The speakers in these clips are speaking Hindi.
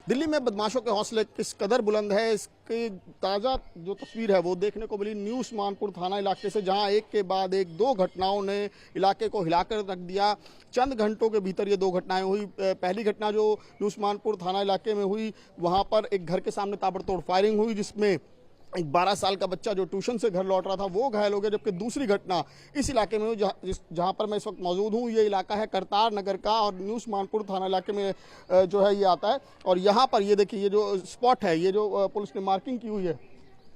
दिल्ली में बदमाशों के हौसले किस कदर बुलंद है, इसकी ताज़ा जो तस्वीर है वो देखने को मिली न्यू उस्मानपुर थाना इलाके से, जहां एक के बाद एक दो घटनाओं ने इलाके को हिलाकर रख दिया। चंद घंटों के भीतर ये दो घटनाएं हुई। पहली घटना जो न्यू उस्मानपुर थाना इलाके में हुई, वहां पर एक घर के सामने ताबड़तोड़ फायरिंग हुई, जिसमें एक 12 साल का बच्चा जो ट्यूशन से घर लौट रहा था वो घायल हो गया। जबकि दूसरी घटना इस इलाके में हुई जहां पर मैं इस वक्त मौजूद हूं। ये इलाका है करतार नगर का और न्यू उस्मानपुर थाना इलाके में जो है ये आता है। और यहाँ पर ये देखिए, ये जो स्पॉट है, ये जो पुलिस ने मार्किंग की हुई है,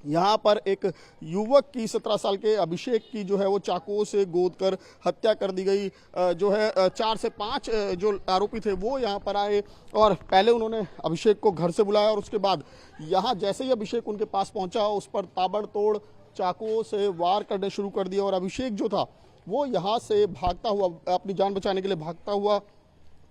यहाँ पर एक युवक की 17 साल के अभिषेक की जो है वो चाकुओं से गोद कर हत्या कर दी गई। जो है 4 से 5 जो आरोपी थे वो यहाँ पर आए और पहले उन्होंने अभिषेक को घर से बुलाया और उसके बाद यहाँ जैसे ही अभिषेक उनके पास पहुँचा उस पर ताबड़तोड़ चाकुओं से वार करने शुरू कर दिया। और अभिषेक जो था वो यहाँ से भागता हुआ, अपनी जान बचाने के लिए भागता हुआ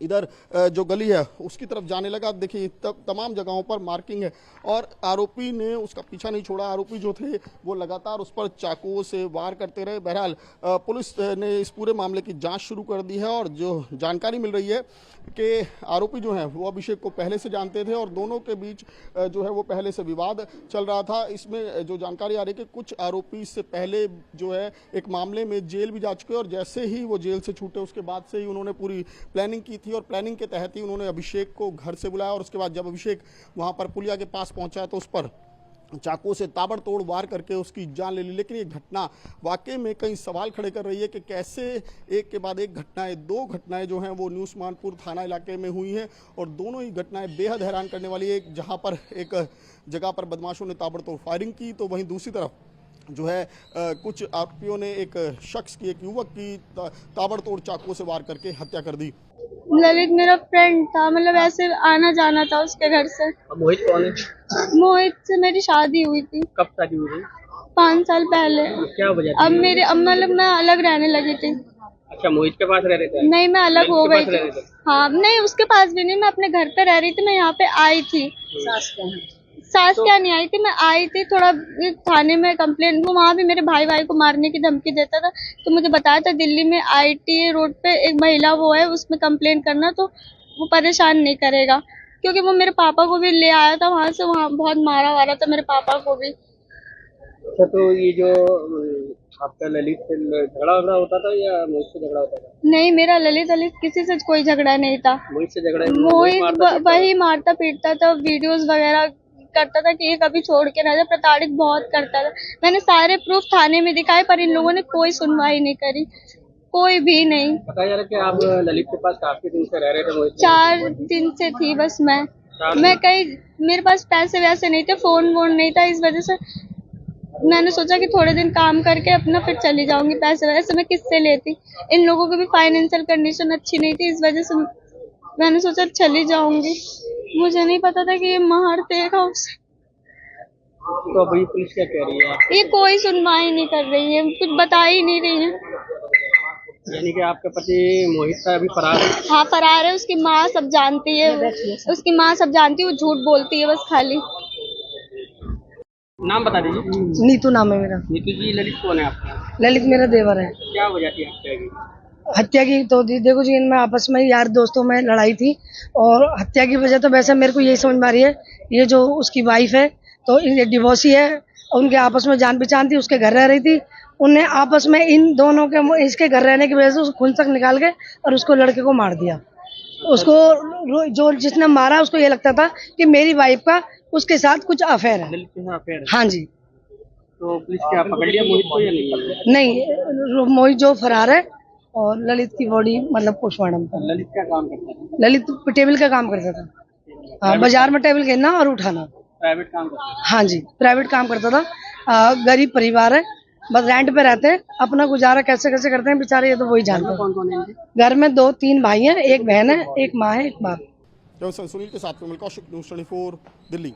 इधर जो गली है उसकी तरफ जाने लगा। देखिए तमाम जगहों पर मार्किंग है और आरोपी ने उसका पीछा नहीं छोड़ा। आरोपी जो थे वो लगातार उस पर चाकुओं से वार करते रहे। बहरहाल पुलिस ने इस पूरे मामले की जांच शुरू कर दी है और जो जानकारी मिल रही है कि आरोपी जो हैं वो अभिषेक को पहले से जानते थे और दोनों के बीच जो है वो पहले से विवाद चल रहा था। इसमें जो जानकारी आ रही है कि कुछ आरोपी इससे पहले जो है एक मामले में जेल भी जा चुके और जैसे ही वो जेल से छूटे उसके बाद से ही उन्होंने पूरी प्लानिंग की थी और प्लानिंग के तहत ही उन्होंने अभिषेक को घर से बुलाया। और उसके बाद जब अभिषेक वहां पर पुलिया के पास पहुंचा तो उस पर चाकू से ताबड़तोड़ वार करके उसकी जान ले ली। लेकिन ये घटना वाकई में कई सवाल खड़े कर रही है कि कैसे एक के बाद एक घटनाएं, दो घटनाएं जो हैं वो न्यू उस्मानपुर थाना इलाके में हुई हैं और दोनों ही घटनाएं बेहद हैरान करने वाली है। एक जहां पर एक जगह पर बदमाशों ने ताबड़तोड़ फायरिंग की तो वहीं दूसरी तरफ जो है कुछ आरोपियों ने एक शख्स की, एक युवक की ताबड़तोड़ चाकुओं से वार करके हत्या कर दी। ललित मेरा फ्रेंड था, मतलब ऐसे आना जाना था उसके घर से। मोहित कौन है? मोहित से मेरी शादी हुई थी। कब शादी हुई थी? 5 साल पहले। क्या वजह थी? अब मतलब मैं अलग रहने लगी थी। अच्छा, मोहित के पास रह रहे थे? नहीं, मैं अलग हो गई थी। हाँ, नहीं उसके पास भी नहीं, मैं अपने घर पे रह रही थी। मैं यहाँ पे आई थी। सास क्या नहीं आई थी, मैं आई थी थोड़ा थाने में कंप्लेन। वो वहाँ भी मेरे भाई को मारने की धमकी देता था। तो मुझे बताया था दिल्ली में ITA रोड पे एक महिला वो है, उसमें कंप्लेन करना तो वो परेशान नहीं करेगा। क्योंकि वो मेरे पापा को भी ले आया था वहाँ से, वहाँ बहुत मारा वारा था मेरे पापा को भी। अच्छा, तो ये जो आपका ललित से झगड़ा वगड़ा होता था या मोहित से झगड़ा होता था? नहीं, मेरा ललित किसी से कोई झगड़ा नहीं था। मोहित से झगड़ा? मोहित वही मारता पीटता था, वीडियोस वगैरह करता था कि ये कभी छोड़ के ना जाए, प्रताड़ित बहुत करता था। मैंने सारे प्रूफ थाने में दिखाए पर इन लोगों ने कोई सुनवाई नहीं करी, कोई भी नहीं। पता जा रहा कि आप ललित के पास काफी दिन से रह रहे थे? मोहित 4 दिन से थी बस मैं कहीं, मेरे पास पैसे वैसे नहीं थे, फोन वोन नहीं था, इस वजह से मैंने सोचा कि थोड़े दिन काम करके अपना फिर चली जाऊंगी। पैसे वैसे मैं किससे लेती, इन लोगों की भी फाइनेंशियल कंडीशन अच्छी नहीं थी, इस वजह से मैंने सोचा चली जाऊंगी। मुझे नहीं पता था कि ये मार देगा उसे। तो अभी पुलिस क्या कह रही है? ये कोई सुनवाई नहीं कर रही है, कुछ बता ही नहीं रही है। यानी कि आपके पति मोहित का अभी फरार है? हाँ, फरार है। उसकी माँ सब जानती है, उसकी माँ सब जानती है, वो झूठ बोलती है बस खाली। नाम बता दीजिए। नीतू नाम है मेरा। नीतू जी, ललित कौन है आपका? ललित मेरा देवर है। क्या वजह थी हत्या की? हत्या की तो देखो जी, इनमें आपस में यार दोस्तों में लड़ाई थी और हत्या की वजह तो वैसे मेरे को यही समझ में आ रही है, ये जो उसकी वाइफ है तो ये डिवोर्सी है और उनके आपस में जान पहचान थी, उसके घर रह रही थी। उनने आपस में इन दोनों के, इसके घर रहने की वजह से उसको खुंसक निकाल के और उसको लड़के को मार दिया। उसको जो जिसने मारा उसको ये लगता था कि मेरी वाइफ का उसके साथ कुछ अफेयर है। हाँ जी। तो पुलिस क्या पकड़ लिया मोहित को या नहीं? नहीं, मोहित जो फरार है और ललित की बॉडी मतलब पोस्टमार्टम था। ललित क्या काम करता था? ललित टेबल का काम करता था। हाँ, बाजार में टेबल घेरना और उठाना। प्राइवेट काम करता था? हाँ जी, प्राइवेट काम करता था। गरीब परिवार है, बस रेंट पे रहते हैं, अपना गुजारा कैसे कैसे करते हैं बेचारे, ये तो वही जानते हैं। कौन कौन है इनके? घर में 2-3 भाई हैं, एक बहन है, एक माँ है, एक बाप। सुनील के साथ में कौशिक, न्यूज़ 24 दिल्ली।